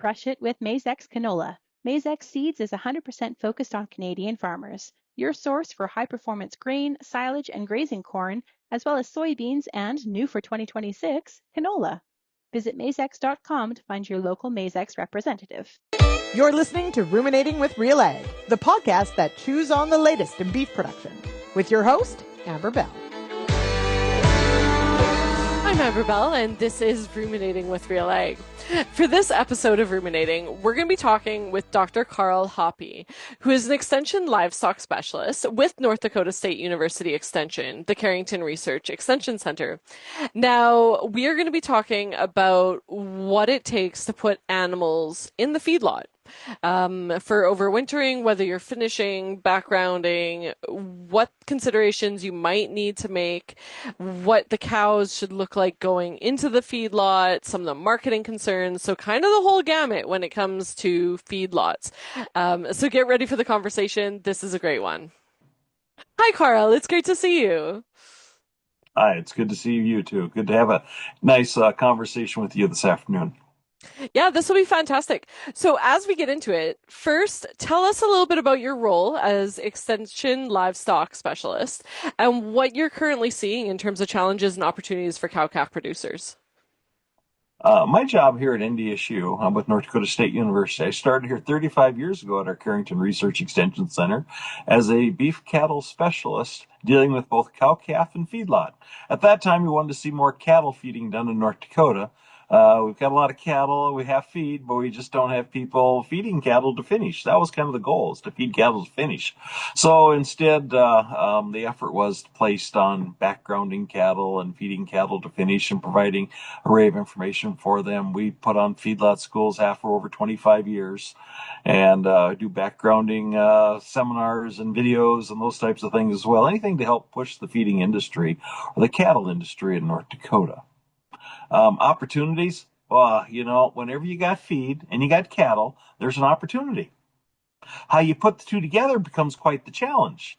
crush it with Maize-X canola. Maize-X Seeds is 100% focused on Canadian farmers. Your source for high-performance grain, silage, and grazing corn, as well as soybeans and, new for 2026, canola. Visit maizex.com to find your local Maize-X representative. You're listening to Ruminating with RealAg, the podcast that chews on the latest in beef production, with your host, Amber Bell. I'm Amber Bell, and this is Ruminating with RealAg. For this episode of Ruminating, we're going to be talking with Dr. Karl Hoppe, who is an extension livestock specialist with North Dakota State University Extension, the Carrington Research Extension Center. Now, we are going to be talking about what it takes to put animals in the feedlot. For overwintering, whether you're finishing, backgrounding, what considerations you might need to make, what the cows should look like going into the feedlot, some of the marketing concerns, so kind of the whole gamut when it comes to feedlots. So get ready for the conversation. This is a great one. Hi, Karl. It's great to see you. Hi, it's good to see you too. Good to have a nice conversation with you this afternoon. Yeah, this will be fantastic. So as we get into it, first, tell us a little bit about your role as Extension Livestock Specialist and what you're currently seeing in terms of challenges and opportunities for cow-calf producers. My job here at NDSU, I'm with North Dakota State University. I started here 35 years ago at our Carrington Research Extension Center as a beef cattle specialist dealing with both cow-calf and feedlot. At that time, we wanted to see more cattle feeding done in North Dakota. We've got a lot of cattle, we have feed, but we just don't have people feeding cattle to finish. That was kind of the goal, is to feed cattle to finish. So instead, the effort was placed on backgrounding cattle and feeding cattle to finish and providing an array of information for them. We put on feedlot schools for over 25 years and do backgrounding seminars and videos and those types of things as well. Anything to help push the feeding industry or the cattle industry in North Dakota. Opportunities, whenever you got feed and you got cattle, there's an opportunity. How you put the two together becomes quite the challenge.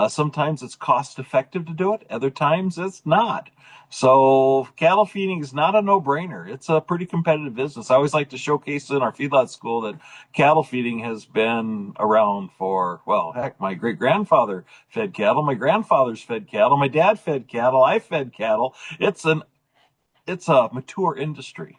Sometimes it's cost effective to do it. Other times it's not. So cattle feeding is not a no-brainer. It's a pretty competitive business. I always like to showcase in our feedlot school that cattle feeding has been around for, my great-grandfather fed cattle. My grandfather's fed cattle. My dad fed cattle. I fed cattle. It's a mature industry.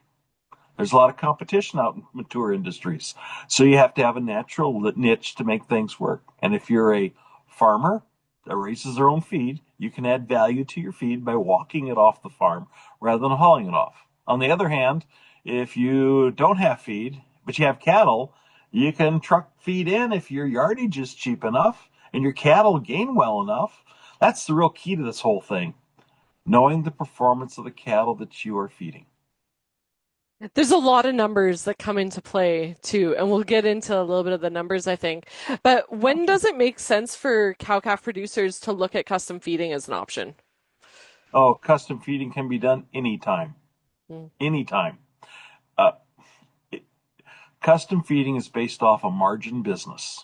There's a lot of competition out in mature industries. So you have to have a natural niche to make things work. And if you're a farmer that raises their own feed, you can add value to your feed by walking it off the farm rather than hauling it off. On the other hand, if you don't have feed, but you have cattle, you can truck feed in if your yardage is cheap enough and your cattle gain well enough. That's the real key to this whole thing. Knowing the performance of the cattle that you are feeding. There's a lot of numbers that come into play too, and we'll get into a little bit of the numbers, I think. But when does it make sense for cow-calf producers to look at custom feeding as an option? Oh, custom feeding can be done anytime. Anytime. Custom feeding is based off a margin business.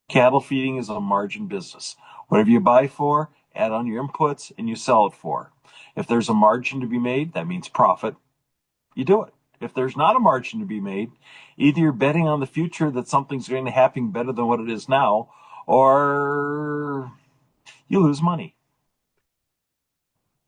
Cattle feeding is a margin business. Whatever you buy for, add on your inputs, and you sell it for. If there's a margin to be made, that means profit. You do it. If there's not a margin to be made, either you're betting on the future that something's going to happen better than what it is now, or you lose money.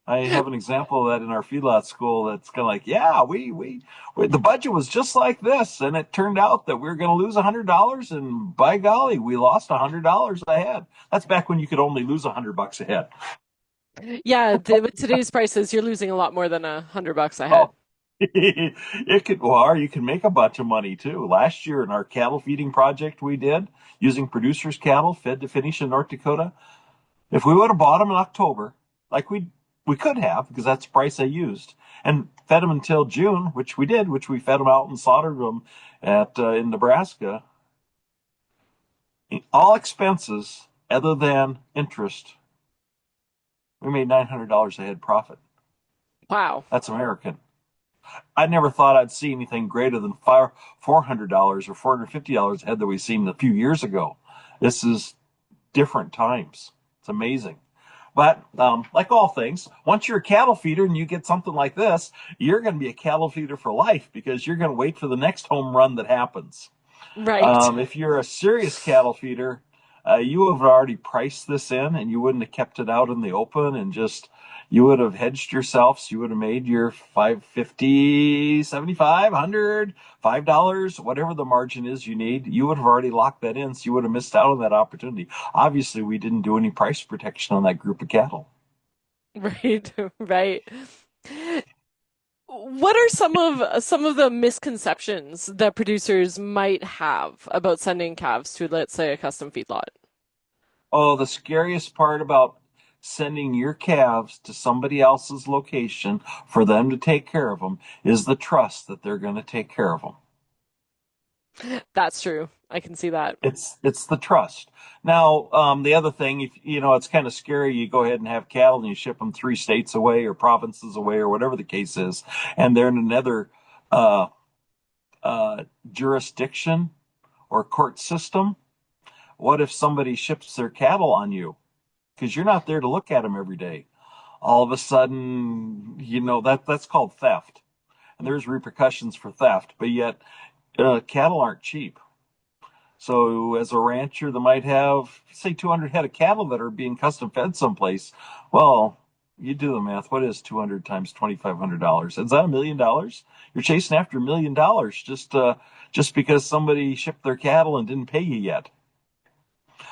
I have an example of that in our feedlot school that's kind of like, the budget was just like this, and it turned out that we were going to lose $100, and by golly, we lost $100 a head. That's back when you could only lose $100 a head. Yeah, with today's prices, you're losing a lot more than $100 a head. Or you can make a bunch of money too. Last year in our cattle feeding project we did, using producers' cattle fed to finish in North Dakota, if we would have bought them in October, like we could have, because that's the price I used, and fed them until June, which we did, which we fed them out and slaughtered them in Nebraska, all expenses other than interest, we made $900 a head profit. Wow. That's American. I never thought I'd see anything greater than $400 or $450 a head that we've seen a few years ago. This is different times. It's amazing. But like all things, once you're a cattle feeder and you get something like this, you're going to be a cattle feeder for life because you're going to wait for the next home run that happens. Right. If you're a serious cattle feeder, you would have already priced this in and you wouldn't have kept it out in the open and just, you would have hedged yourself. So you would have made your 550, 75, 100, $5, whatever the margin is you need. You would have already locked that in. So you would have missed out on that opportunity. Obviously, we didn't do any price protection on that group of cattle. Right. Right. What are some of the misconceptions that producers might have about sending calves to, let's say, a custom feedlot? Oh, the scariest part about sending your calves to somebody else's location for them to take care of them is the trust that they're going to take care of them. That's true. I can see that. It's the trust. Now, the other thing, if you know, it's kind of scary. You go ahead and have cattle and you ship them 3 states away or provinces away or whatever the case is, and they're in another uh, jurisdiction or court system. What if somebody ships their cattle on you? Because you're not there to look at them every day. All of a sudden, you know, that's called theft. And there's repercussions for theft, but yet cattle aren't cheap. So as a rancher that might have, say, 200 head of cattle that are being custom fed someplace, well, you do the math. What is 200 times $2,500? Is that $1 million? You're chasing after $1 million just because somebody shipped their cattle and didn't pay you yet.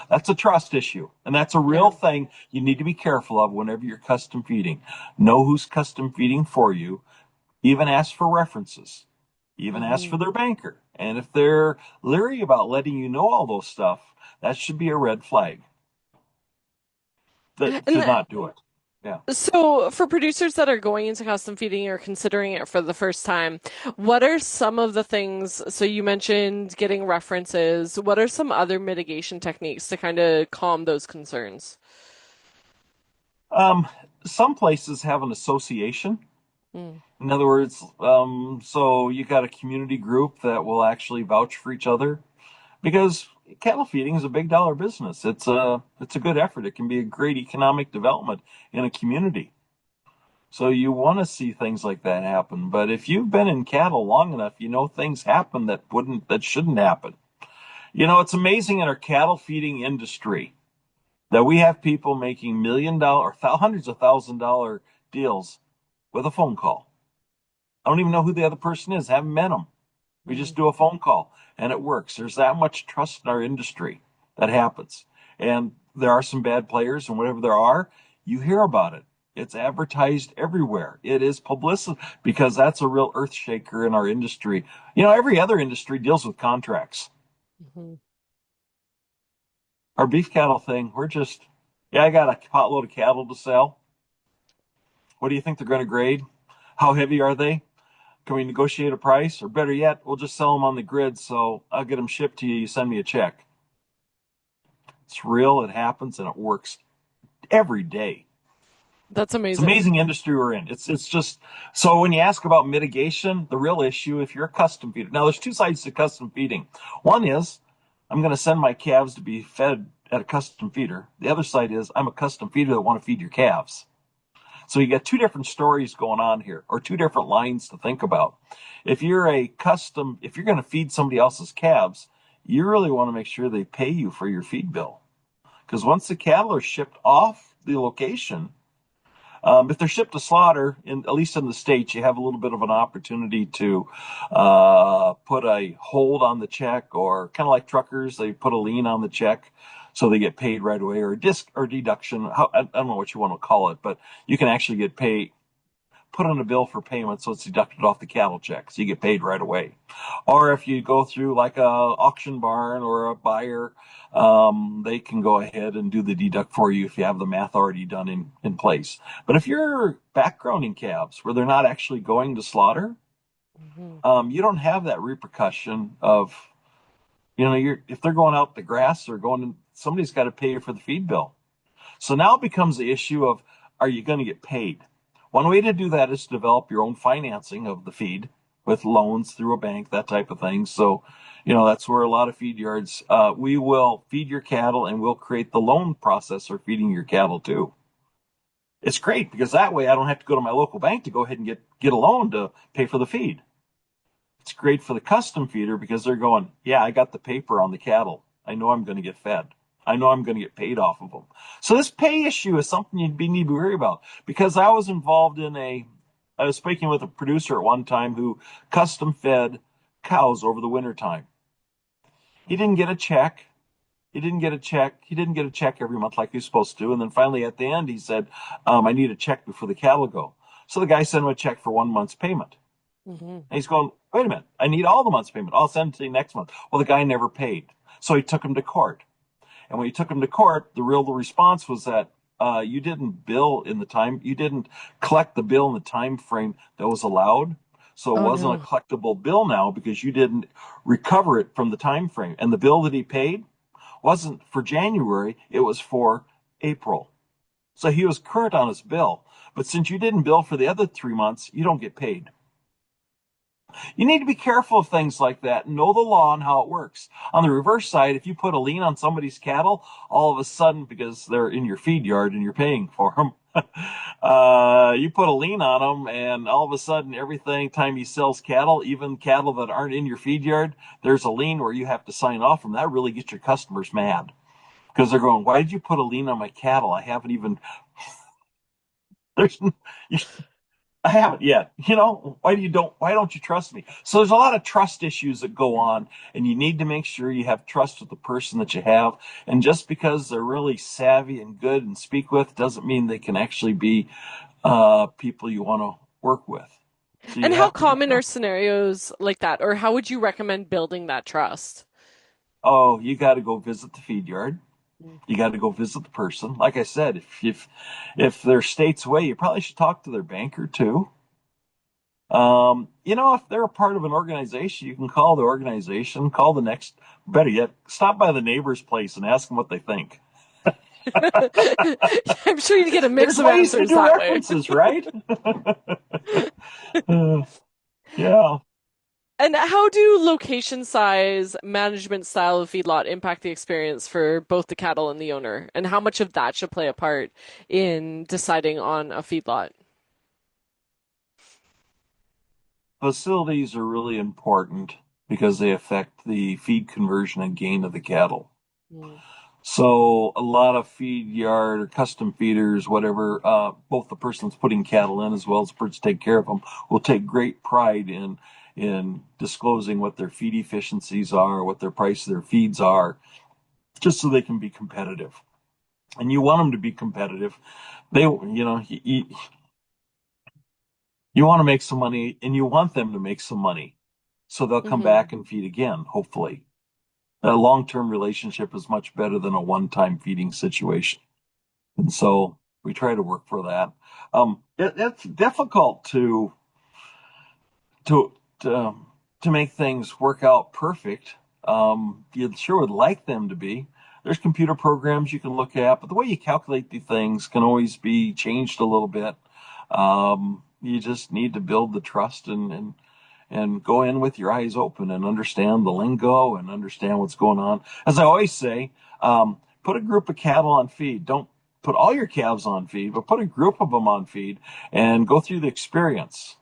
That's a trust issue, and that's a real Yeah. thing you need to be careful of whenever you're custom feeding. Know who's custom feeding for you. Even ask for references. Even ask for Hmm. their banker. And if they're leery about letting you know all those stuff, that should be a red flag to And not do it. Yeah. so, for producers that are going into custom feeding or considering it for the first time, what are some of the things? So, you mentioned getting references. What are some other mitigation techniques to kind of calm those concerns? Um, some places have an association. Mm. In other words, so you got a community group that will actually vouch for each other because cattle feeding is a big dollar business. It's a good effort. It can be a great economic development in a community. So you want to see things like that happen. But if you've been in cattle long enough, you know things happen that shouldn't happen. You know, it's amazing in our cattle feeding industry that we have people making $1 million or hundreds of $1,000 deals with a phone call. I don't even know who the other person is. Haven't met them. We just Mm. do a phone call and it works. There's that much trust in our industry that happens. And there are some bad players, and whatever there are, you hear about it. It's advertised everywhere. It is publicity because that's a real earth shaker in our industry. You know, every other industry deals with contracts. Mhm. Our beef cattle thing, yeah, I got a potload of cattle to sell. What do you think they're going to grade? How heavy are they? Can we negotiate a price? Or better yet, we'll just sell them on the grid, so I'll get them shipped to you. You send me a check. It's real, it happens, and it works every day. That's It's amazing. amazing industry we're in. It's just so when you ask about mitigation, the real issue, if you're a custom feeder, now there's 2 sides to custom feeding. One is I'm going to send my calves to be fed at a custom feeder. The other side is I'm a custom feeder that want to feed your calves. So you got two different stories going on here, or two different lines to think about. If you're going to feed somebody else's calves, you really want to make sure they pay you for your feed bill. Because once the cattle are shipped off the location, if they're shipped to slaughter, at least in the States, you have a little bit of an opportunity to put a hold on the check, or kind of like truckers, they put a lien on the check so they get paid right away, or a disc or deduction. I don't know what you want to call it, but you can actually get paid, put on a bill for payment so it's deducted off the cattle check, so you get paid right away. Or if you go through like a auction barn or a buyer, they can go ahead and do the deduct for you if you have the math already done in place. But if you're backgrounding calves where they're not actually going to slaughter, Mhm. you don't have that repercussion of, you know, if they're going out the grass, they're going, somebody's got to pay you for the feed bill. So now it becomes the issue of, are you going to get paid? One way to do that is to develop your own financing of the feed with loans through a bank, that type of thing. So, you know, that's where a lot of feed yards, we will feed your cattle and we'll create the loan process for feeding your cattle too. It's great because that way I don't have to go to my local bank to go ahead and get a loan to pay for the feed. It's great for the custom feeder because they're going, yeah, I got the paper on the cattle. I know I'm going to get fed. I know I'm going to get paid off of them. So this pay issue is something you need to be worried about, because I was involved I was speaking with a producer at one time who custom fed cows over the winter time. He didn't get a check. He didn't get a check. He didn't get a check every month like he was supposed to. And then finally at the end, he said, I need a check before the cattle go. So the guy sent him a check for 1 month's payment. Mm-hmm. And he's going, wait a minute, I need all the month's payment. I'll send it to you next month. Well, the guy never paid. So he took him to court. And when he took him to court, the response was that you didn't you didn't collect the bill in the time frame that was allowed. So it wasn't a collectible bill now because you didn't recover it from the time frame. And the bill that he paid wasn't for January, it was for April. So he was current on his bill. But since you didn't bill for the other 3 months, you don't get paid. You need to be careful of things like that and know the law and how it works. On the reverse side, if you put a lien on somebody's cattle, all of a sudden, because they're in your feed yard and you're paying for them, you put a lien on them, and all of a sudden, time he sells cattle, even cattle that aren't in your feed yard, there's a lien where you have to sign off them. That really gets your customers mad because they're going, why did you put a lien on my cattle? I haven't even, there's, I haven't yet. Why don't you trust me? So there's a lot of trust issues that go on, and you need to make sure you have trust with the person that you have. And just because they're really savvy and good and speak with doesn't mean they can actually be people you want to work with. So And how common are scenarios like that, or how would you recommend building that trust? Oh, you got to go visit the feed yard. You got to go visit the person. Like I said, if they're states away, you probably should talk to their banker too. If they're a part of an organization, you can call the organization, better yet, stop by the neighbor's place and ask them what they think. I'm sure you get a mix There's of ways answers to do that references, right? Yeah. And how do location size, management style of feedlot impact the experience for both the cattle and the owner? And how much of that should play a part in deciding on a feedlot? Facilities are really important because they affect the feed conversion and gain of the cattle. So a lot of feed yard or custom feeders, whatever, both the person that's putting cattle in as well as the person take care of them will take great pride in disclosing what their feed efficiencies are, what their price of their feeds are, just so they can be competitive. And you want them to be competitive. You want to make some money, and you want them to make some money, so they'll come back and feed again, hopefully. A long-term relationship is much better than a one-time feeding situation. And so we try to work for that. It's difficult to make things work out perfect. You sure would like them to be. There's computer programs you can look at, but the way you calculate the things can always be changed a little bit. You just need to build the trust and go in with your eyes open and understand the lingo and understand what's going on. As I always say, put a group of cattle on feed. Don't put all your calves on feed, but put a group of them on feed and go through the experience.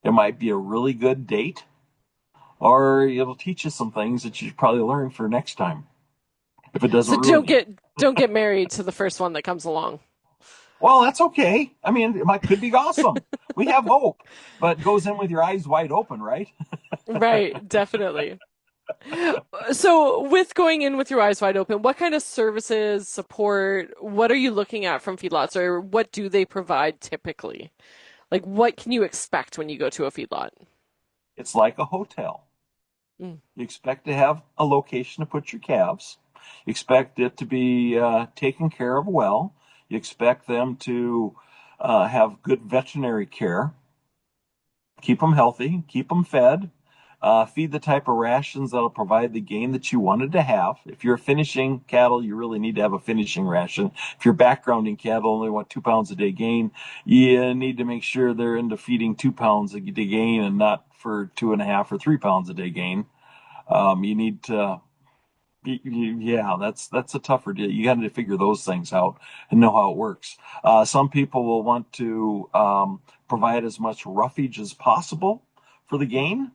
It might be a really good date, or it'll teach you some things that you should probably learn for next time. If it doesn't, so don't get married to the first one that comes along. Well, that's okay. I mean, could be awesome. We have hope, but goes in with your eyes wide open, right? Right, definitely. So with going in with your eyes wide open, what kind of services, support, what are you looking at from feedlots, or what do they provide typically? Like, what can you expect when you go to a feedlot? It's like a hotel. You expect to have a location to put your calves. You expect it to be taken care of well. You expect them to have good veterinary care. Keep them healthy. Keep them fed. Feed the type of rations that'll provide the gain that you wanted to have. If you're finishing cattle, you really need to have a finishing ration. If you're backgrounding cattle, only want 2 pounds a day gain, you need to make sure they're into feeding 2 pounds a day gain and not for 2.5 or 3 pounds a day gain. You need to Yeah, that's a tougher deal. You got to figure those things out and know how it works. Some people will want to provide as much roughage as possible for the gain.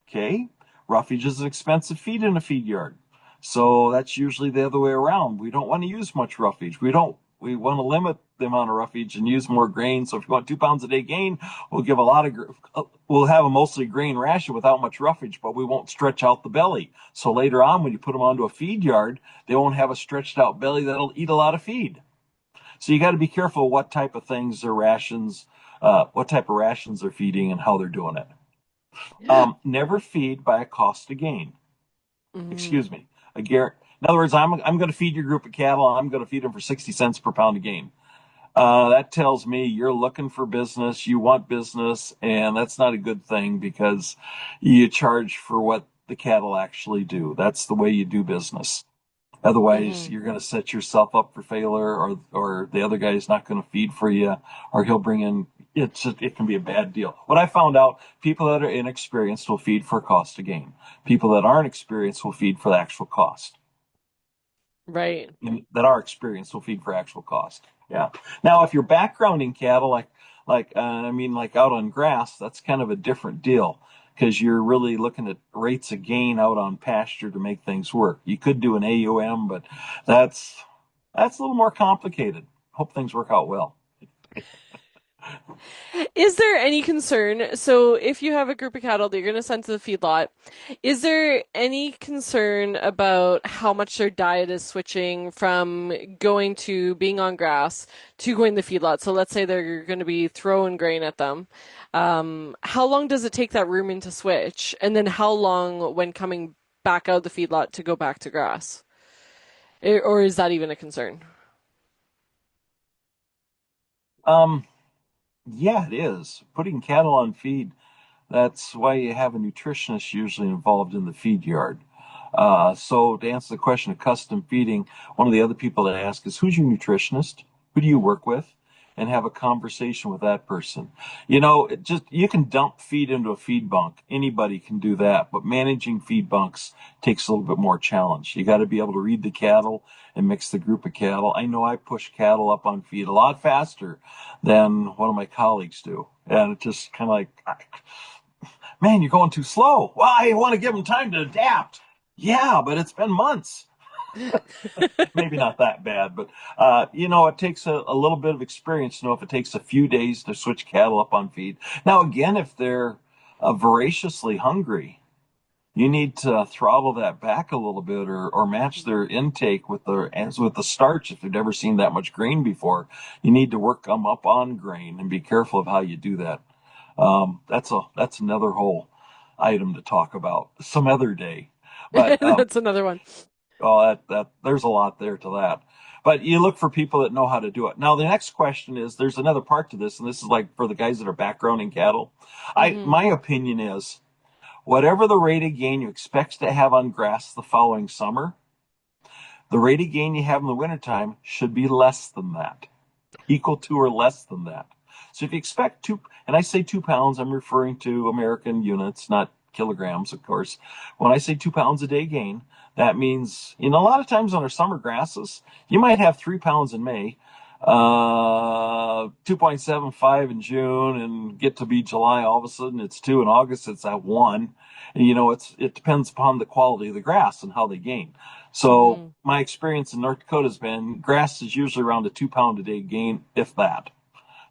Okay, roughage is an expensive feed in a feed yard, so that's usually the other way around. We don't want to use much roughage. We don't. We want to limit the amount of roughage and use more grain. So if you want 2 pounds a day gain, we'll give a lot of. We'll have a mostly grain ration without much roughage, but we won't stretch out the belly. So later on, when you put them onto a feed yard, they won't have a stretched out belly that'll eat a lot of feed. So you got to be careful what type of things are rations, what type of rations they're feeding, and how they're doing it. Never feed by a cost to gain. Mm. Excuse me. In other words, I'm going to feed your group of cattle. I'm going to feed them for 60 cents per pound of gain. That tells me you're looking for business. You want business, and that's not a good thing because you charge for what the cattle actually do. That's the way you do business. Otherwise, Hmm. you're going to set yourself up for failure, or the other guy's not going to feed for you, or he'll bring in. It can be a bad deal. What I found out, people that are inexperienced will feed for cost to gain. People that aren't experienced will feed for the actual cost. Right. That are experienced will feed for actual cost. Yeah. Now, if you're backgrounding cattle, like out on grass, that's kind of a different deal because you're really looking at rates of gain out on pasture to make things work. You could do an AUM, but that's that's a little more complicated. Hope things work out well. Is there any concern? So, if you have a group of cattle that you're going to send to the feedlot, is there any concern about how much their diet is switching from going to being on grass to going to the feedlot? So, let's say they're going to be throwing grain at them. How long does it take that rumen to switch? And then how long when coming back out of the feedlot to go back to grass? Or is that even a concern? Um, yeah, it is. Putting cattle on feed, that's why you have a nutritionist usually involved in the feed yard. So to answer the question of custom feeding, one of the other people that ask is, who's your nutritionist? Who do you work with? And have a conversation with that person. You can dump feed into a feed bunk. Anybody can do that, but managing feed bunks takes a little bit more challenge. You got to be able to read the cattle and mix the group of cattle. I know I push cattle up on feed a lot faster than one of my colleagues do. And it's just kind of like, man, you're going too slow. Well, I want to give them time to adapt. Yeah, but it's been months. Maybe not that bad, but it takes a little bit of experience to know if it takes a few days to switch cattle up on feed. Now, again, if they're voraciously hungry, you need to throttle that back a little bit, or match their intake with the starch. If they've never seen that much grain before, you need to work them up on grain and be careful of how you do that. That's another whole item to talk about some other day. But That's another one. that there's a lot there to that. But you look for people that know how to do it. Now the next question is, there's another part to this, and this is like for the guys that are backgrounding cattle. Hmm. My opinion is, whatever the rate of gain you expect to have on grass the following summer, the rate of gain you have in the wintertime should be less than that, equal to or less than that. So if you expect and I say 2 pounds, I'm referring to American units, not kilograms, of course. When I say 2 pounds a day gain, that means, a lot of times on our summer grasses, you might have 3 pounds in May, 2.75 in June, and get to be July, all of a sudden it's 2, in August it's at 1. And it depends upon the quality of the grass and how they gain. So Hmm. my experience in North Dakota has been grass is usually around a 2 pound a day gain, if that.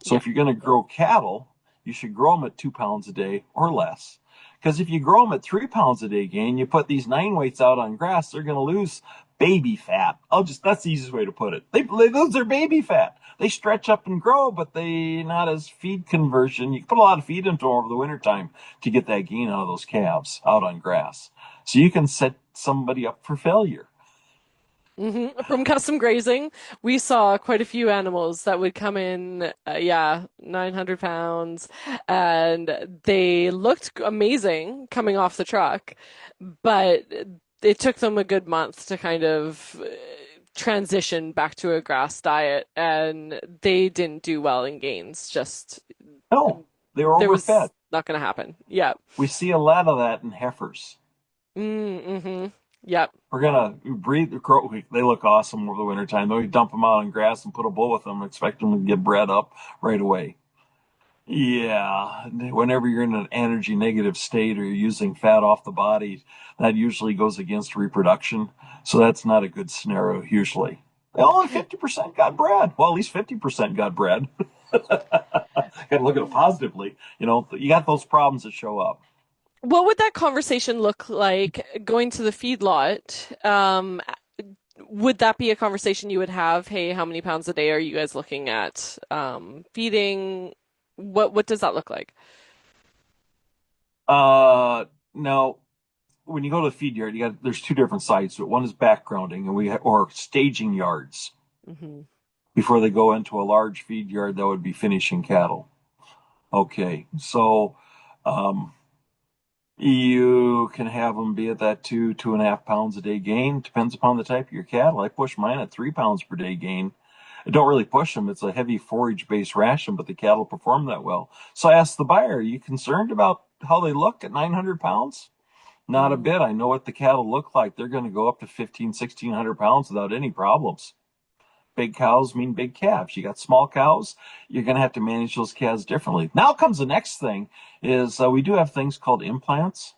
So Yeah. if you're going to grow cattle, you should grow them at 2 pounds a day or less. Because if you grow them at 3 pounds a day gain, you put these nine weights out on grass, they're going to lose baby fat. That's the easiest way to put it. They lose their baby fat. They stretch up and grow, but they not as feed conversion. You can put a lot of feed into them over the wintertime to get that gain out of those calves out on grass. So you can set somebody up for failure. From custom grazing, we saw quite a few animals that would come in, yeah, 900 pounds, and they looked amazing coming off the truck, but it took them a good month to kind of transition back to a grass diet, and they didn't do well in gains. Just No, they were there overfed. was not going to happen. Yeah. We see a lot of that in heifers. Mm-hmm. Yep. We're gonna breed. They look awesome over the wintertime. Then we dump them out on grass and put a bull with them, and expect them to get bred up right away. Yeah, whenever you're in an energy negative state or you're using fat off the body, that usually goes against reproduction. So that's not a good scenario usually. Only 50% got bred. Well, at least 50% got bred. Got to look at it positively. You got those problems that show up. What would that conversation look like going to the feedlot? Would that be a conversation you would have? Hey, how many pounds a day are you guys looking at feeding? What does that look like? No, when you go to the feed yard, there's two different sides to it. One is backgrounding, or staging yards Hmm. before they go into a large feed yard that would be finishing cattle. Okay, so you can have them be at that 2.5 pounds a day gain. Depends upon the type of your cattle. I push mine at 3 pounds per day gain. I don't really push them. It's a heavy forage-based ration, but the cattle perform that well. So I asked the buyer, are you concerned about how they look at 900 pounds? Not a Mm. bit. I know what the cattle look like. They're going to go up to 1,600 pounds without any problems. Big cows mean big calves. You got small cows, you're going to have to manage those calves differently. Now comes the next thing is we do have things called implants.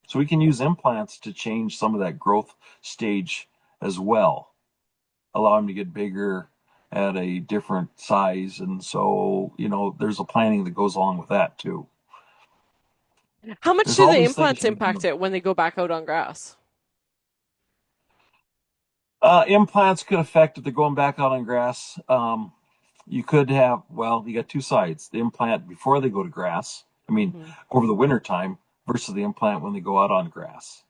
So we can use implants to change some of that growth stage as well, allow them to get bigger at a different size. And so, there's a planning that goes along with that too. How much There's do all the these things implants you can impact do. it when they go back out on grass? Implants could affect if they're going back out on grass. You could have, you got two sides. The implant before they go to grass, Hmm. over the winter time, versus the implant when they go out on grass.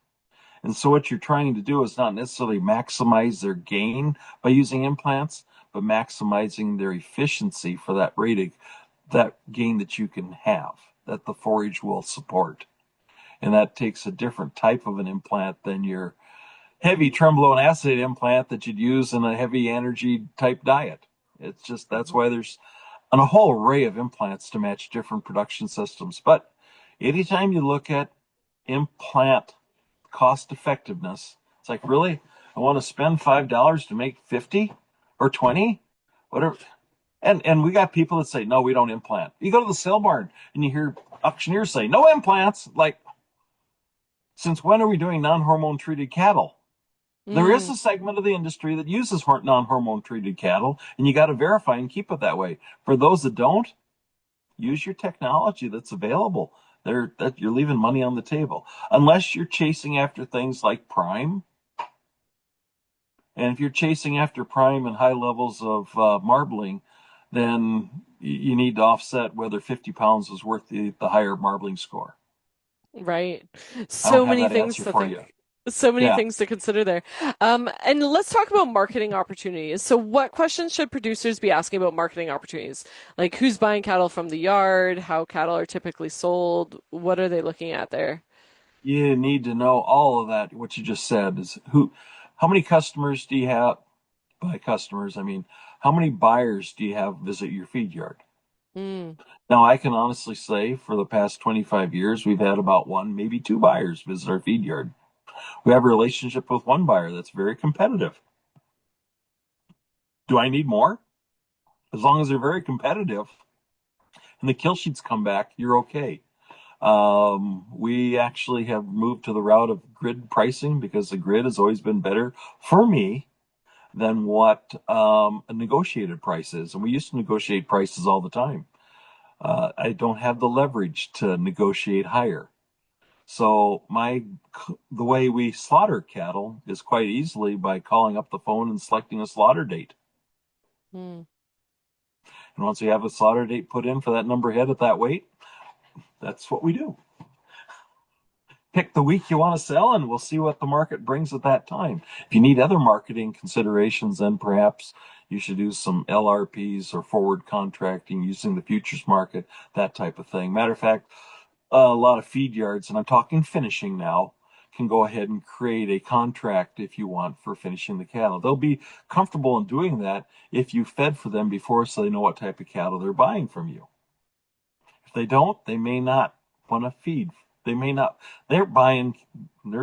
And so what you're trying to do is not necessarily maximize their gain by using implants, but maximizing their efficiency for that that gain that you can have, that the forage will support. And that takes a different type of an implant than your heavy trembolone acetate implant that you'd use in a heavy energy type diet. It's just that's why there's a whole array of implants to match different production systems. But anytime you look at implant cost effectiveness, it's like, really? I want to spend $5 to make 50 or 20, whatever. And we got people that say, no, we don't implant. You go to the sale barn and you hear auctioneers say, no implants. Like, since when are we doing non-hormone treated cattle? There is Mm. a segment of the industry that uses non-hormone treated cattle, and you got to verify and keep it that way. For those that don't, use your technology that's available. That you're leaving money on the table, unless you're chasing after things like prime. And if you're chasing after prime and high levels of marbling, then you need to offset whether 50 pounds is worth the higher marbling score. Right. I don't So have many that things answer to for you. think. So many Yeah. things to consider there. And let's talk about marketing opportunities. So what questions should producers be asking about marketing opportunities? Like who's buying cattle from the yard, how cattle are typically sold, what are they looking at there? You need to know all of that. What you just said is how many customers do you have? By customers, I mean, how many buyers do you have visit your feed yard? Mm. Now, I can honestly say for the past 25 years, we've had about one, maybe two buyers visit our feed yard. We have a relationship with one buyer that's very competitive. Do I need more? As long as they're very competitive and the kill sheets come back, you're okay. We actually have moved to the route of grid pricing because the grid has always been better for me than what a negotiated price is. And we used to negotiate prices all the time. I don't have the leverage to negotiate higher. So the way we slaughter cattle is quite easily by calling up the phone and selecting a slaughter date. Mm. And once we have a slaughter date put in for that number head at that weight, that's what we do. Pick the week you want to sell, and we'll see what the market brings at that time. If you need other marketing considerations, then perhaps you should do some LRPs or forward contracting using the futures market, that type of thing. Matter of fact, a lot of feed yards, and I'm talking finishing now, can go ahead and create a contract if you want for finishing the cattle. They'll be comfortable in doing that if you fed for them before, so they know what type of cattle they're buying from you. If they don't, they may not want to feed They may not. They're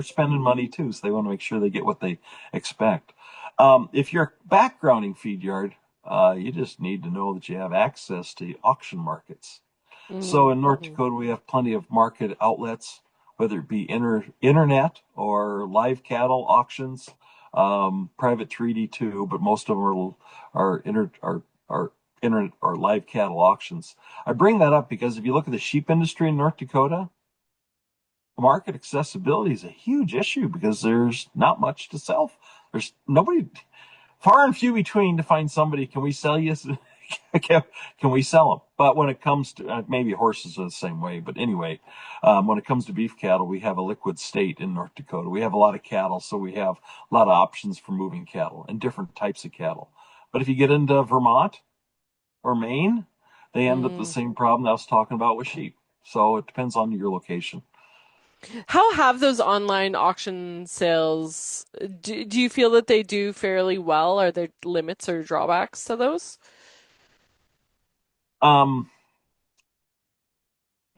spending money too, so they want to make sure they get what they expect. If you're a backgrounding feed yard, you just need to know that you have access to auction markets. So in North Dakota, we have plenty of market outlets, whether it be internet or live cattle auctions, private treaty too, but most of them are internet or live cattle auctions. I bring that up because if you look at the sheep industry in North Dakota, market accessibility is a huge issue because there's not much to sell. There's nobody, far and few between to find somebody, can we sell you? Can we sell them? But when it comes to, maybe horses are the same way, but anyway, when it comes to beef cattle, we have a liquid state in North Dakota. We have a lot of cattle, so we have a lot of options for moving cattle and different types of cattle. But if you get into Vermont or Maine, they end up the same problem I was talking about with sheep. So it depends on your location. How have those online auction sales, do you feel that they do fairly well? Are there limits or drawbacks to those? Um,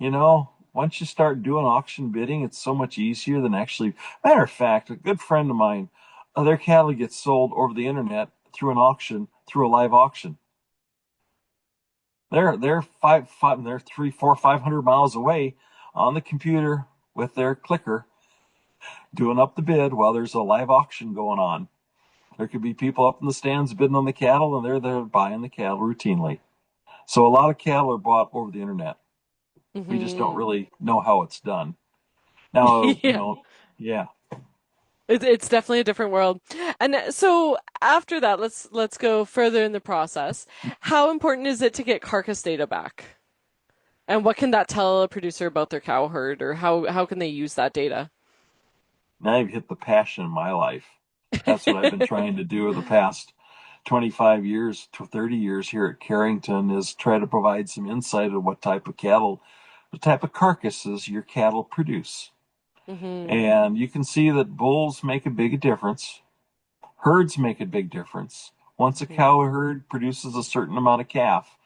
once you start doing auction bidding, it's so much easier than actually. Matter of fact, a good friend of mine, their cattle gets sold over the internet through an auction, through a live auction. They're they're 3, 4, 500 miles away on the computer with their clicker doing up the bid while there's a live auction going on. There could be people up in the stands bidding on the cattle, and they're there buying the cattle routinely. So a lot of cattle are bought over the internet. We just don't really know how it's done. Now, Yeah. yeah. It's definitely a different world. And so after that, let's go further in the process. How important is it to get carcass data back? And what can that tell a producer about their cow herd, or how can they use that data? Now you've hit the passion in my life. That's what I've been trying to do over the past 25 years to 30 years here at Carrington, is try to provide some insight of what type of cattle, the type of carcasses your cattle produce. And you can see that bulls make a big difference. Herds make a big difference. Once a cow herd produces a certain amount of calf,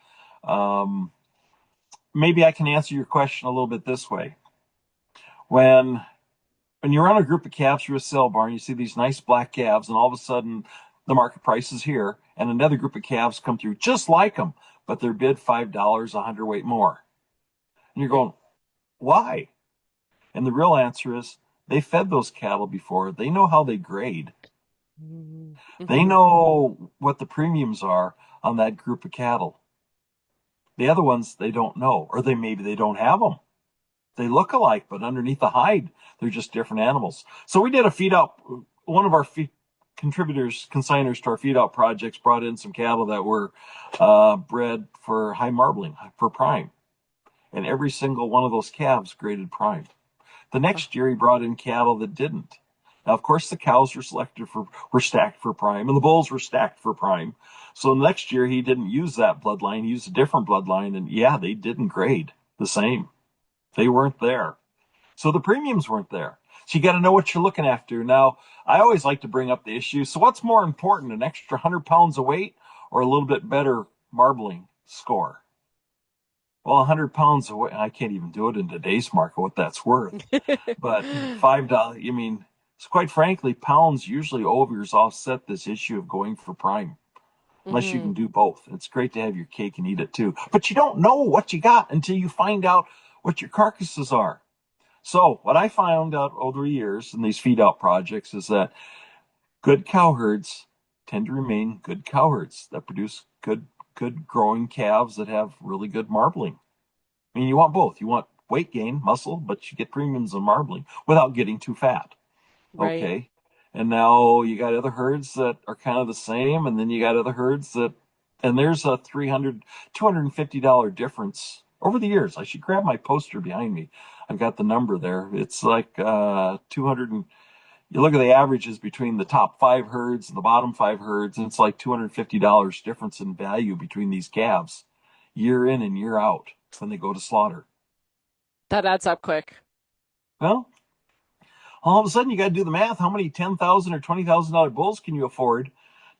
maybe I can answer your question a little bit this way. When you run a group of calves through a sale barn, you see these nice black calves, and all of a sudden the market price is here, and another group of calves come through just like them, but they're bid $5 a hundredweight more. And you're going, why? And the real answer is they fed those cattle before. They know how they grade. They know what the premiums are on that group of cattle. The other ones, they don't know, or maybe they don't have them. They look alike, but underneath the hide, they're just different animals. So we did a feed out. One of our contributors, consigners to our feed out projects, brought in some cattle that were bred for high marbling, for prime. And every single one of those calves graded prime. The next year, he brought in cattle that didn't. Now, of course, the cows were stacked for prime, and the bulls were stacked for prime. So next year, he didn't use that bloodline. He used a different bloodline, and yeah, they didn't grade the same. They weren't there. So the premiums weren't there. So you got to know what you're looking after. Now, I always like to bring up the issue. So what's more important, an extra 100 pounds of weight or a little bit better marbling score? Well, 100 pounds of weight, I can't even do it in today's market, what that's worth. But $5, so quite frankly, pounds usually offset this issue of going for prime, unless you can do both. It's great to have your cake and eat it too. But you don't know what you got until you find out what your carcasses are. So what I found out over the years in these feed out projects is that good cow herds tend to remain good cow herds that produce good growing calves that have really good marbling. I mean, you want both. You want weight gain, muscle, but you get premiums on marbling without getting too fat. Right. Okay. And now you got other herds that are kind of the same, and then you got other herds and there's a $250 difference over the years. I should grab my poster behind me. I've got the number there. It's like 200 you look at the averages between the top 5 herds and the bottom 5 herds, and it's like $250 difference in value between these calves year in and year out when they go to slaughter. That adds up quick. Well, all of a sudden you got to do the math. How many $10,000 or $20,000 bulls can you afford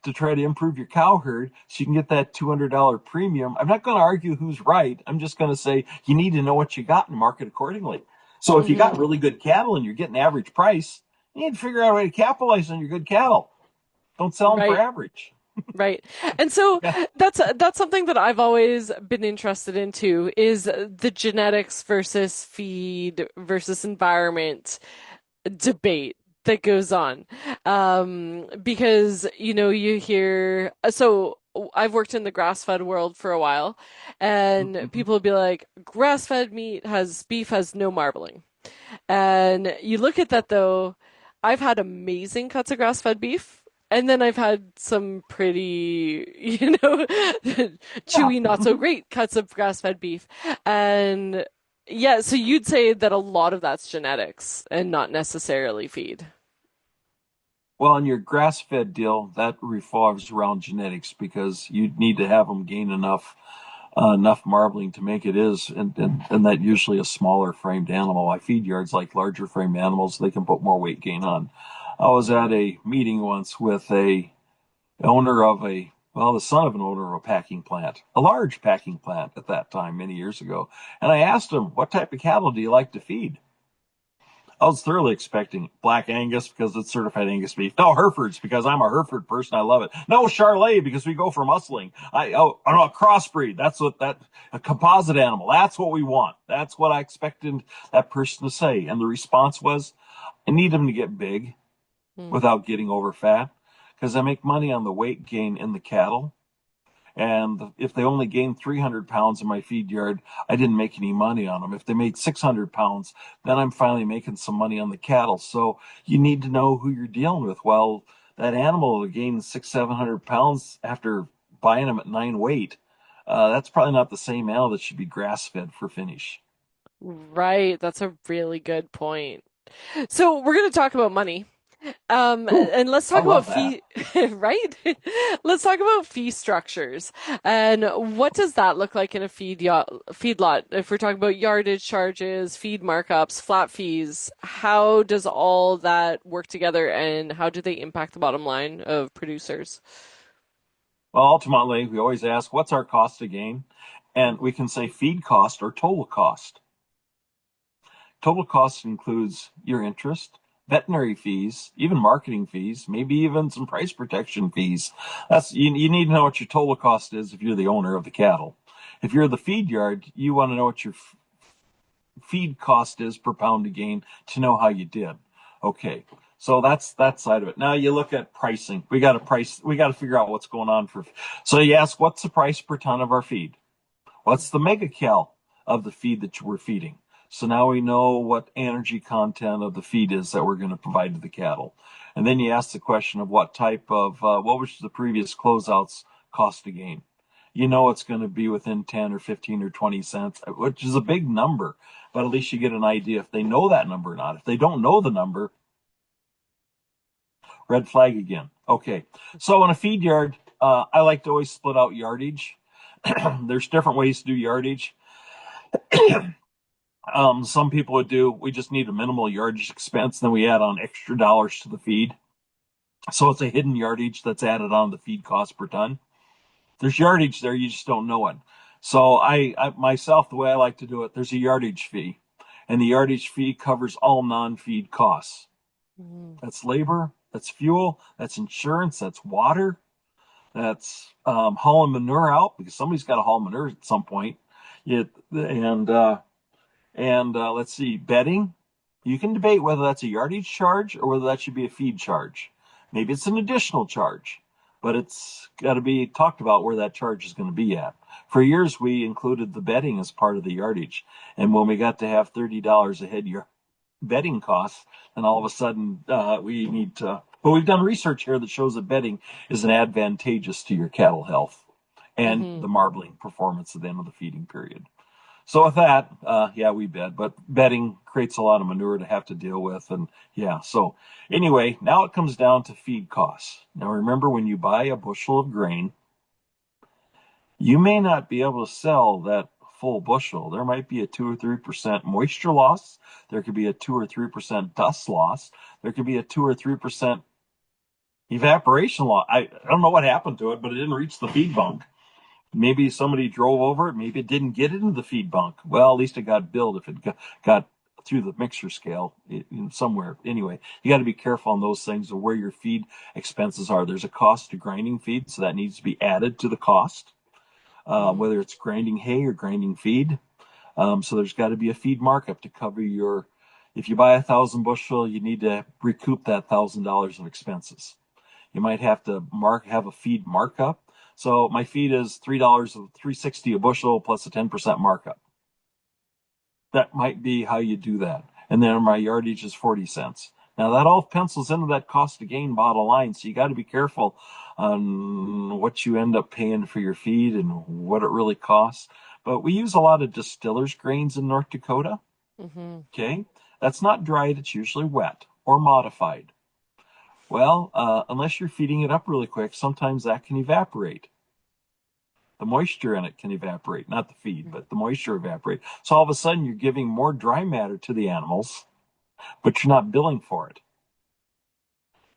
to try to improve your cow herd so you can get that $200 premium? I'm not going to argue who's right. I'm just going to say you need to know what you got and market accordingly. So if you got really good cattle and you're getting average price, you need to figure out a way to capitalize on your good cattle. Don't sell them for Right. average. Right. And so Yeah. that's something that I've always been interested into is the genetics versus feed versus environment debate that goes on. Because, you hear, so I've worked in the grass-fed world for a while, and Mm-hmm. people will be like, grass-fed beef has no marbling. And you look at that though, I've had amazing cuts of grass-fed beef. And then I've had some pretty, Yeah. chewy, not so Mm-hmm. great cuts of grass-fed beef. And yeah, so you'd say that a lot of that's genetics and not necessarily feed. Well, in your grass-fed deal, that revolves around genetics because you need to have them gain enough marbling to make it is, and that usually a smaller framed animal. I feed yards like larger framed animals; they can put more weight gain on. I was at a meeting once with a owner of the son of an owner of a packing plant, a large packing plant at that time, many years ago. And I asked him, what type of cattle do you like to feed? I was thoroughly expecting Black Angus because it's certified Angus beef. No, Herefords because I'm a Hereford person. I love it. No, Charolais because we go for muscling. I know a crossbreed. A composite animal. That's what we want. That's what I expected that person to say. And the response was, I need them to get big Mm. without getting over fat because I make money on the weight gain in the cattle. And if they only gained 300 pounds in my feed yard, I didn't make any money on them. If they made 600 pounds, then I'm finally making some money on the cattle. So you need to know who you're dealing with. Well, that animal that gained 700 pounds after buying them at 9 weight, that's probably not the same animal that should be grass fed for finish. Right, that's a really good point. So we're going to talk about money. Ooh, And let's I talk about love that. fee, right? Let's talk about fee structures. And what does that look like in a feedlot? If we're talking about yardage charges, feed markups, flat fees, how does all that work together and how do they impact the bottom line of producers? Well, ultimately, we always ask, what's our cost to gain? And we can say feed cost or total cost. Total cost includes your interest, veterinary fees, even marketing fees, maybe even some price protection fees. You need to know what your total cost is if you're the owner of the cattle. If you're the feed yard, you want to know what your feed cost is per pound to gain to know how you did. Okay. So that's that side of it. Now you look at pricing. We got to figure out what's going on so you ask, what's the price per ton of our feed? What's the megacal of the feed that we're feeding? So now we know what energy content of the feed is that we're going to provide to the cattle. And then you ask the question of what was the previous closeouts cost to gain? You know it's going to be within 10 or 15 or 20 cents, which is a big number, but at least you get an idea if they know that number or not. If they don't know the number, red flag again. Okay, so in a feed yard, I like to always split out yardage. There's different ways to do yardage. Some people would do, we just need a minimal yardage expense, then we add on extra dollars to the feed. So it's a hidden yardage that's added on the feed cost per ton. There's yardage there, you just don't know it. So I myself, the way I like to do it, there's a yardage fee, and the yardage fee covers all non-feed costs. Mm. That's labor, that's fuel, that's insurance, that's water, that's hauling manure out because somebody's got to haul manure at some point. And let's see, bedding. You can debate whether that's a yardage charge or whether that should be a feed charge. Maybe it's an additional charge, but it's got to be talked about where that charge is going to be at. For years, we included the bedding as part of the yardage. And when we got to have $30 a head your bedding costs, then all of a sudden we need to. But we've done research here that shows that bedding is an advantageous to your cattle health and Hmm. the marbling performance at the end of the feeding period. So with that, yeah, we bed, but bedding creates a lot of manure to have to deal with. And yeah, so anyway, now it comes down to feed costs. Now remember, when you buy a bushel of grain, you may not be able to sell that full bushel. There might be a 2 or 3% moisture loss. There could be a 2 or 3% dust loss. There could be a 2 or 3% evaporation loss. I don't know what happened to it, but it didn't reach the feed bunk. Maybe somebody drove over it. Maybe it didn't get into the feed bunk. Well, at least it got billed if it got through the mixer scale, somewhere. Anyway, you got to be careful on those things of where your feed expenses are. There's a cost to grinding feed, so that needs to be added to the cost, whether it's grinding hay or grinding feed. So there's got to be a feed markup to cover your. If you buy 1,000 bushel, you need to recoup that $1,000 of expenses. You might have to have a feed markup. So my feed is $3.60 a bushel plus a 10% markup. That might be how you do that. And then my yardage is 40 cents. Now that all pencils into that cost to gain bottom line. So you got to be careful on what you end up paying for your feed and what it really costs. But we use a lot of distillers grains in North Dakota. Okay. That's not dried. It's usually wet or modified. Well, unless you're feeding it up really quick, sometimes that can evaporate. The moisture in it can evaporate, not the feed, but the moisture evaporate. So all of a sudden you're giving more dry matter to the animals, but you're not billing for it.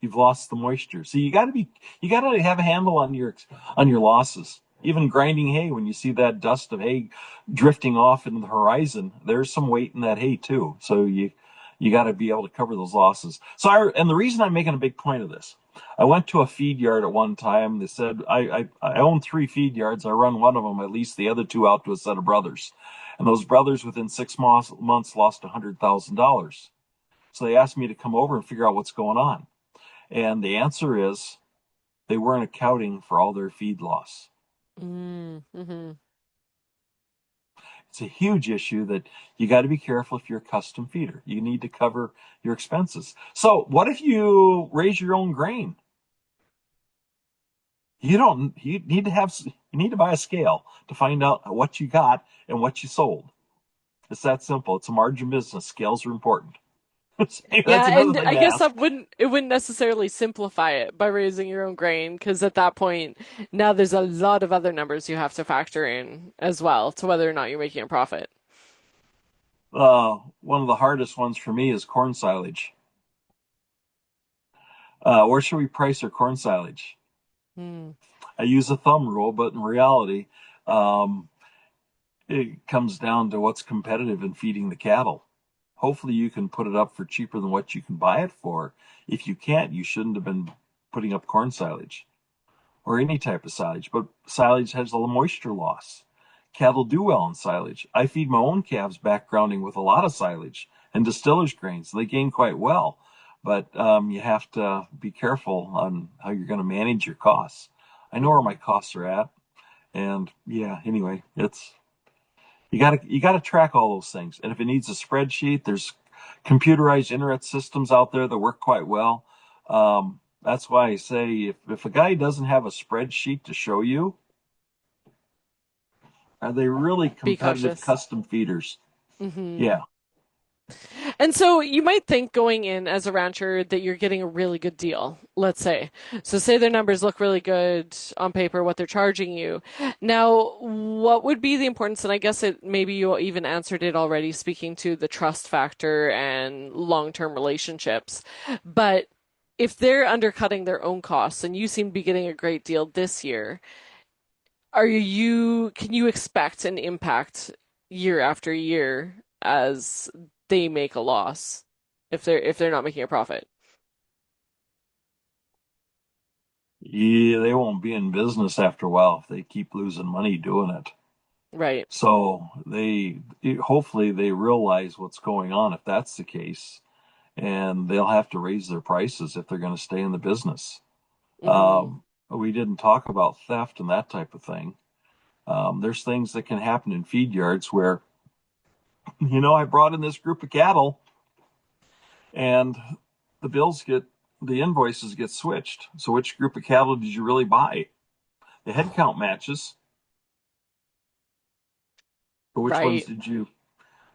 You've lost the moisture. So you got to have a handle on your losses. Even grinding hay, when you see that dust of hay drifting off into the horizon, there's some weight in that hay too. So you got to be able to cover those losses. And the reason I'm making a big point of this, I went to a feed yard at one time. They said, I own 3 feed yards. I run one of them. I lease the other 2 out to a set of brothers. And those brothers within 6 months lost $100,000. So they asked me to come over and figure out what's going on. And the answer is they weren't accounting for all their feed loss. It's a huge issue that you got to be careful if you're a custom feeder. You need to cover your expenses. So what if you raise your own grain? You need to buy a scale to find out what you got and what you sold. It's that simple. It's a margin business. Scales are important. Yeah, and I guess it wouldn't necessarily simplify it by raising your own grain, because at that point now there's a lot of other numbers you have to factor in as well to whether or not you're making a profit. One of the hardest ones for me is corn silage. Where should we price our corn silage? I use a thumb rule, but in reality, it comes down to what's competitive in feeding the cattle. Hopefully you can put it up for cheaper than what you can buy it for. If you can't, you shouldn't have been putting up corn silage or any type of silage, but silage has a little moisture loss. Cattle do well in silage. I feed my own calves backgrounding with a lot of silage and distillers grains. So they gain quite well, but you have to be careful on how you're going to manage your costs. I know where my costs are at, and anyway, you got to track all those things. And if it needs a spreadsheet, there's computerized internet systems out there that work quite well. That's why I say if a guy doesn't have a spreadsheet to show you, are they really competitive custom feeders? Yeah. And so you might think going in as a rancher that you're getting a really good deal, let's say. So say their numbers look really good on paper, what they're charging you. Now, what would be the importance, and I guess maybe you even answered it already, speaking to the trust factor and long-term relationships. But if they're undercutting their own costs and you seem to be getting a great deal this year, can you expect an impact year after year as they make a loss if they're not making a profit? Yeah, they won't be in business after a while if they keep losing money doing it. Right. So hopefully they realize what's going on if that's the case, and they'll have to raise their prices if they're going to stay in the business. We didn't talk about theft and that type of thing. There's things that can happen in feed yards where, I brought in this group of cattle and the invoices get switched. So which group of cattle did you really buy? The head count matches. But which ones did you?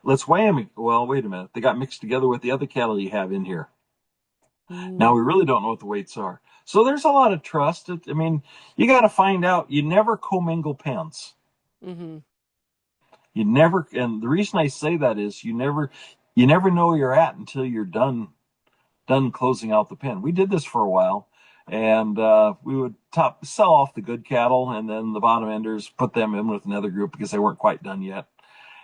Let's weigh them. Well, wait a minute. They got mixed together with the other cattle you have in here. Now we really don't know what the weights are. So there's a lot of trust. You got to find out. You never commingle pens. You never, and the reason I say that is you never know where you're at until you're done closing out the pen. We did this for a while, and we would sell off the good cattle, and then the bottom enders put them in with another group because they weren't quite done yet.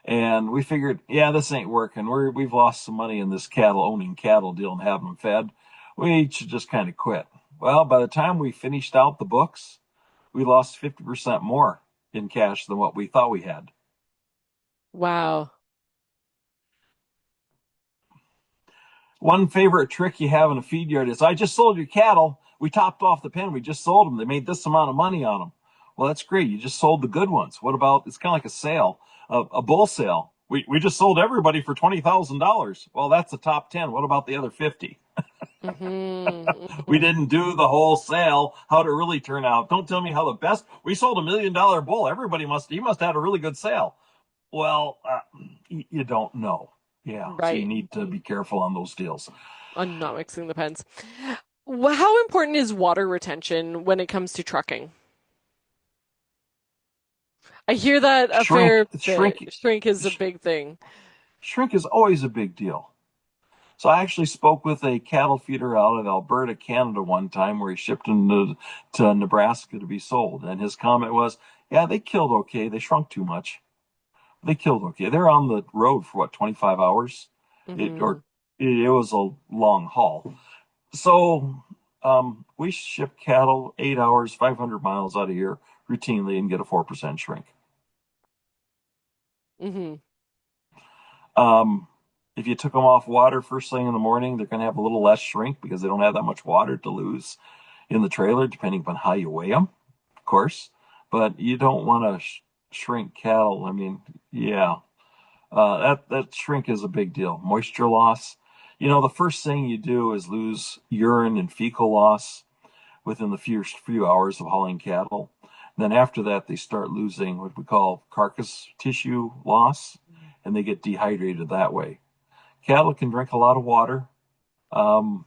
And we figured, yeah, this ain't working. We've lost some money in this owning cattle deal and having them fed. We should just kind of quit. Well, by the time we finished out the books, we lost 50% more in cash than what we thought we had. Wow. One favorite trick you have in a feed yard is, I just sold your cattle. We topped off the pen. We just sold them. They made this amount of money on them. Well, that's great. You just sold the good ones. What about, it's kind of like a sale, a bull sale. We just sold everybody for $20,000. Well, that's the top 10. What about the other 50? We didn't do the whole sale. How'd it really turn out? Don't tell me how the best, we sold $1 million bull. He must have had a really good sale. Well, you don't know. Yeah. So you Right. need to be careful on those deals. On not mixing the pens. How important is water retention when it comes to trucking? I hear that a fair bit. Shrink is a big thing. Shrink is always a big deal. So I actually spoke with a cattle feeder out of Alberta, Canada one time, where he shipped them to Nebraska to be sold. And his comment was, yeah, they killed okay. They shrunk too much. They killed okay. They're on the road for 25 hours? It was a long haul. So we ship cattle 8 hours, 500 miles out of here routinely and get a 4% shrink. If you took them off water first thing in the morning, they're going to have a little less shrink because they don't have that much water to lose in the trailer, depending upon how you weigh them, of course. But you don't want to shrink cattle. I mean, yeah, that shrink is a big deal. Moisture loss. The first thing you do is lose urine and fecal loss within the first few hours of hauling cattle. Then after that, they start losing what we call carcass tissue loss, and they get dehydrated that way. Cattle can drink a lot of water. When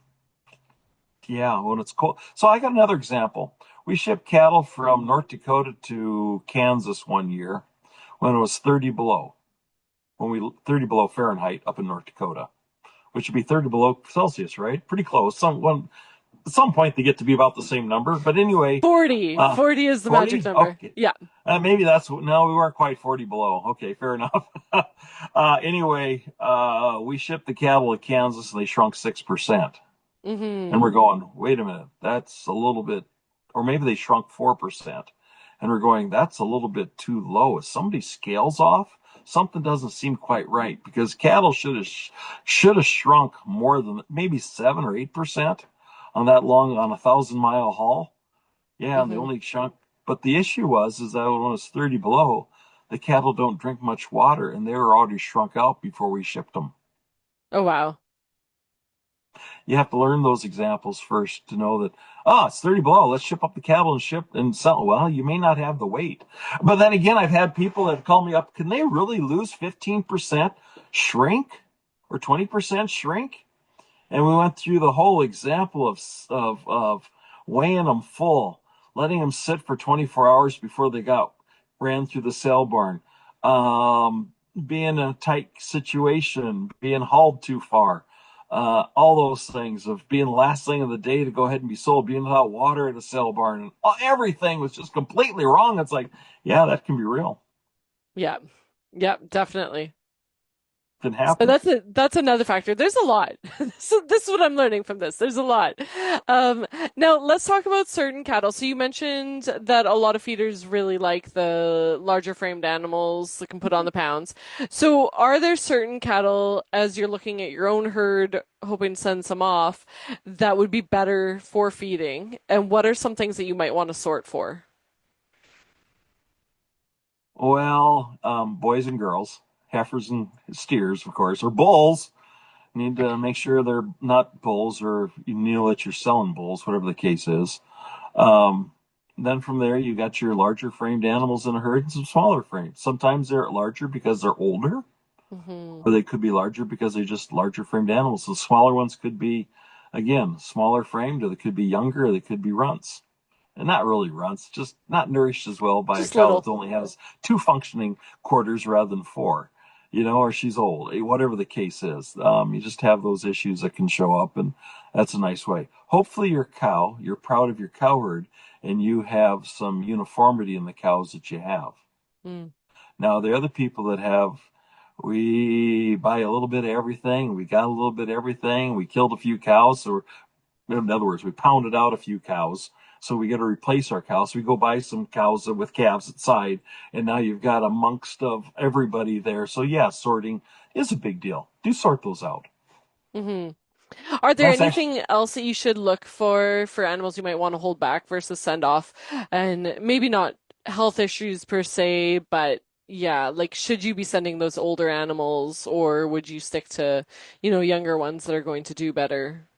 it's cold. So I got another example. We shipped cattle from North Dakota to Kansas one year when it was 30 below. 30 below Fahrenheit up in North Dakota, which would be 30 below Celsius, right? Pretty close. At some point they get to be about the same number, but anyway. 40 is the 40? Magic number. Okay. Yeah. Maybe no, we weren't quite 40 below. Okay, fair enough. Anyway, we shipped the cattle to Kansas and they shrunk 6%. And we're going, wait a minute, that's a little bit, or maybe they shrunk 4%. And we're going, that's a little bit too low. If somebody scales off, something doesn't seem quite right, because cattle should have shrunk more than maybe 7 or 8% on that long, on a 1,000-mile haul. Yeah, and they only shrunk. But the issue is that when it's 30 below, the cattle don't drink much water, and they were already shrunk out before we shipped them. Oh, wow. You have to learn those examples first to know that, it's 30 below. Let's ship up the cattle and ship and sell. Well, you may not have the weight. But then again, I've had people that call me up. Can they really lose 15% shrink or 20% shrink? And we went through the whole example of weighing them full, letting them sit for 24 hours before they ran through the sale barn, being in a tight situation, being hauled too far. All those things of being the last thing of the day to go ahead and be sold, being without water at a sale barn, and everything was just completely wrong. It's like, yeah, that can be real. Yeah, definitely. Can happen. So that's another factor. There's a lot. So this is what I'm learning from this. There's a lot. Now let's talk about certain cattle. So you mentioned that a lot of feeders really like the larger framed animals that can put on the pounds. So are there certain cattle, as you're looking at your own herd, hoping to send some off, that would be better for feeding? And what are some things that you might want to sort for? Well, boys and girls. Heifers and steers, of course, or bulls. You need to make sure they're not bulls, or you know that you're selling bulls, whatever the case is. Then from there, you got your larger framed animals in a herd and some smaller framed. Sometimes they're larger because they're older, or they could be larger because they're just larger framed animals. The smaller ones could be, again, smaller framed, or they could be younger, or they could be runts. And not really runts, just not nourished as well by a cow that only has 2 functioning quarters rather than 4. Or she's old, whatever the case is. You just have those issues that can show up, and that's a nice way. Hopefully you're proud of your cow herd, and you have some uniformity in the cows that you have. Now, there are other people that have We buy a little bit of everything. We got a little bit of everything. We killed a few cows, or in other words, we pounded out a few cows. So we got to replace our cows. So we go buy some cows with calves outside, and now you've got amongst of everybody there. So yeah, sorting is a big deal. Do sort those out. Hmm. Are there That's actually anything else that you should look for animals you might want to hold back versus send off? And maybe not health issues per se, but yeah, like should you be sending those older animals or would you stick to, younger ones that are going to do better?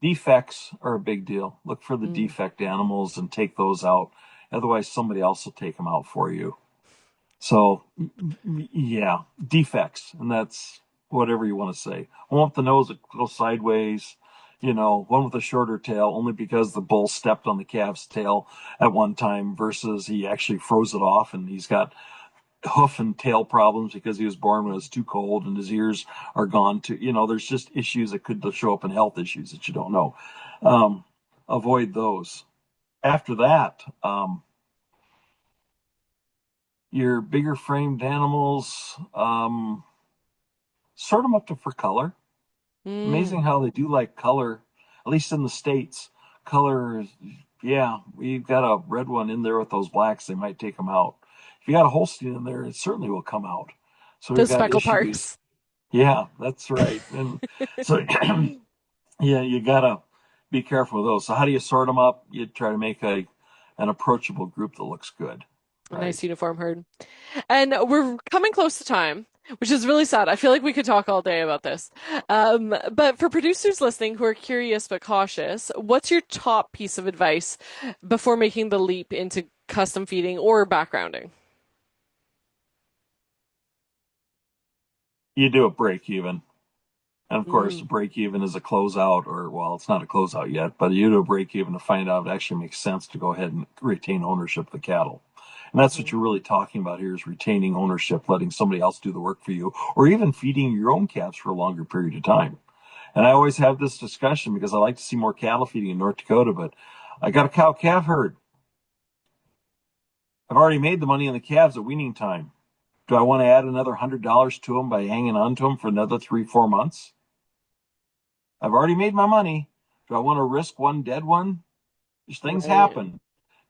defects are a big deal. Look for the Mm. defect animals and take those out. Otherwise, somebody else will take them out for you. So, yeah, defects, and that's whatever you want to say. One with the nose that goes sideways, one with a shorter tail, only because the bull stepped on the calf's tail at one time versus he actually froze it off, and he's got hoof and tail problems because he was born when it was too cold and his ears are gone too. There's just issues that could show up in health issues that you don't know. Um, Avoid those. After that, your bigger framed animals, sort them up for color. Amazing Mm. how they do like color, at least in the States. Color, yeah, we've got a red one in there with those blacks. They might take them out. If you got a Holstein in there, it certainly will come out. So we've Those got speckle issues. parts. Yeah, that's right. And so, yeah, you gotta be careful with those. So how do you sort them up? You try to make an approachable group that looks good, A right? nice uniform herd. And we're coming close to time, which is really sad. I feel like we could talk all day about this. But for producers listening who are curious but cautious, what's your top piece of advice before making the leap into custom feeding or backgrounding? You do a break even. And of course, Mm, the break even is a closeout, or well, it's not a closeout yet, but you do a break even to find out if it actually makes sense to go ahead and retain ownership of the cattle. And that's what mhm, you're really talking about here is retaining ownership, letting somebody else do the work for you, or even feeding your own calves for a longer period of time. And I always have this discussion because I like to see more cattle feeding in North Dakota, but I got a cow calf herd. I've already made the money on the calves at weaning time. Do I want to add another $100 to them by hanging on to them for another 3, 4 months? I've already made my money. Do I want to risk one dead one? These things right. happen.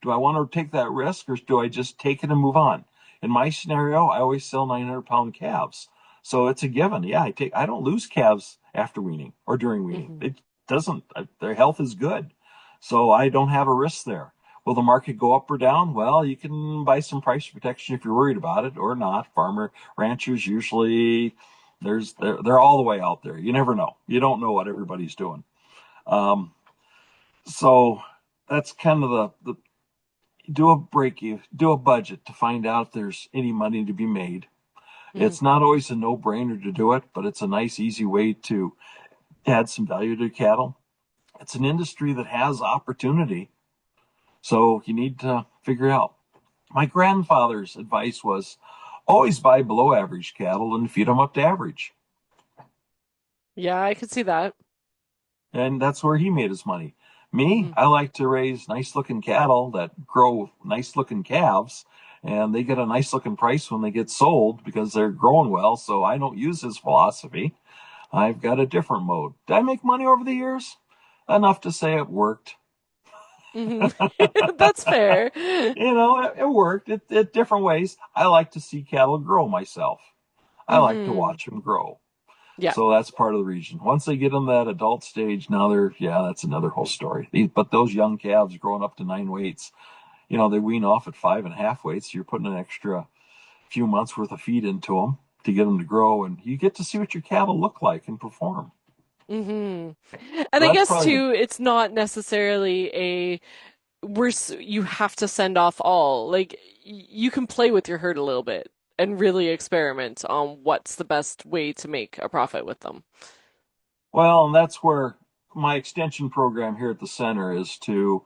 Do I want to take that risk or do I just take it and move on? In my scenario, I always sell 900-pound calves. So it's a given. Yeah, I don't lose calves after weaning or during weaning. Hmm. It doesn't, their health is good. So I don't have a risk there. Will the market go up or down? Well, you can buy some price protection if you're worried about it or not. Farmer ranchers usually they're all the way out there. You never know. You don't know what everybody's doing. Um, so that's kind of the do a break you do a budget to find out if there's any money to be made. Hmm. It's not always a no-brainer to do it, but it's a nice easy way to add some value to cattle. It's an industry that has opportunity, so you need to figure out. My grandfather's advice was always buy below average cattle and feed them up to average. Yeah, I could see that. And that's where he made his money. Me, Hmm. I like to raise nice looking cattle that grow nice looking calves, and they get a nice looking price when they get sold because they're growing well. So I don't use his philosophy. I've got a different mode. Did I make money over the years? Enough to say it worked. Hmm. That's fair. It worked it different ways. I like to see cattle grow myself. I like to Hmm. watch them grow. Yeah. So that's part of the region. Once they get in that adult stage, now that's another whole story. But those young calves growing up to 9 weights, they wean off at 5.5 weights. So you're putting an extra few months worth of feed into them to get them to grow, and you get to see what your cattle look like and perform. Hmm. And So I that's guess probably too, it's not necessarily you have to send off all. Like you can play with your herd a little bit and really experiment on what's the best way to make a profit with them. well, and that's where my extension program here at the center is to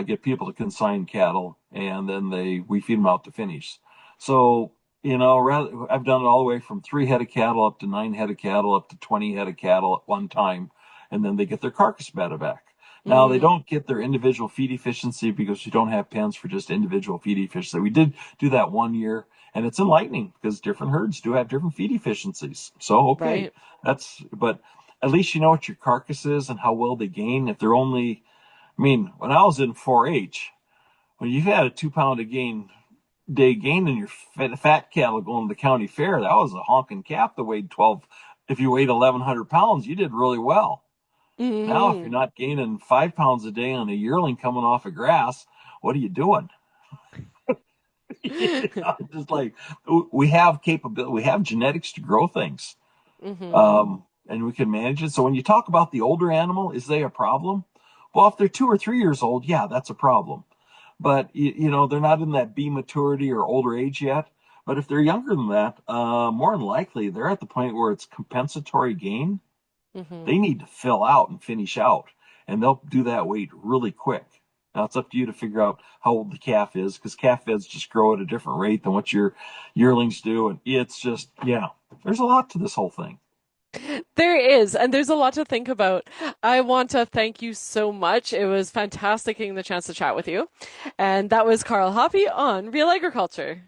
get people to consign cattle, and then we feed them out to finish. So I've done it all the way from 3 head of cattle up to 9 head of cattle up to 20 head of cattle at one time, and then they get their carcass matter back. Now they Mm, don't get their individual feed efficiency because we don't have pens for just individual feed efficiency. We did do that one year, And it's enlightening because different herds do have different feed efficiencies. So, okay, Right. but at least you know what your carcass is and how well they gain. If they're only, I mean, when I was in 4-H, when you had a 2 pound a day gain in your fat cattle going to the county fair, that was a honking calf that weighed 12. If you weighed 1,100 pounds, you did really well. Now, if you're Hmm. not gaining 5 pounds a day on a yearling coming off of grass, what are you doing? Just like we have capability, we have genetics to grow things, Hmm. and we can manage it. So when you talk about the older animal, is they a problem? Well, if they're 2 or 3 years old, yeah, that's a problem. But they're not in that B maturity or older age yet. But if they're younger than that, more than likely they're at the point where it's compensatory gain. Hmm. They need to fill out and finish out, and they'll do that weight really quick. Now it's up to you to figure out how old the calf is, because calf feds just grow at a different rate than what your yearlings do, and it's just, yeah, there's a lot to this whole thing. There is, and there's a lot to think about. I want to thank you so much. It was fantastic getting the chance to chat with you. And that was Karl Hoppe on Real Agriculture.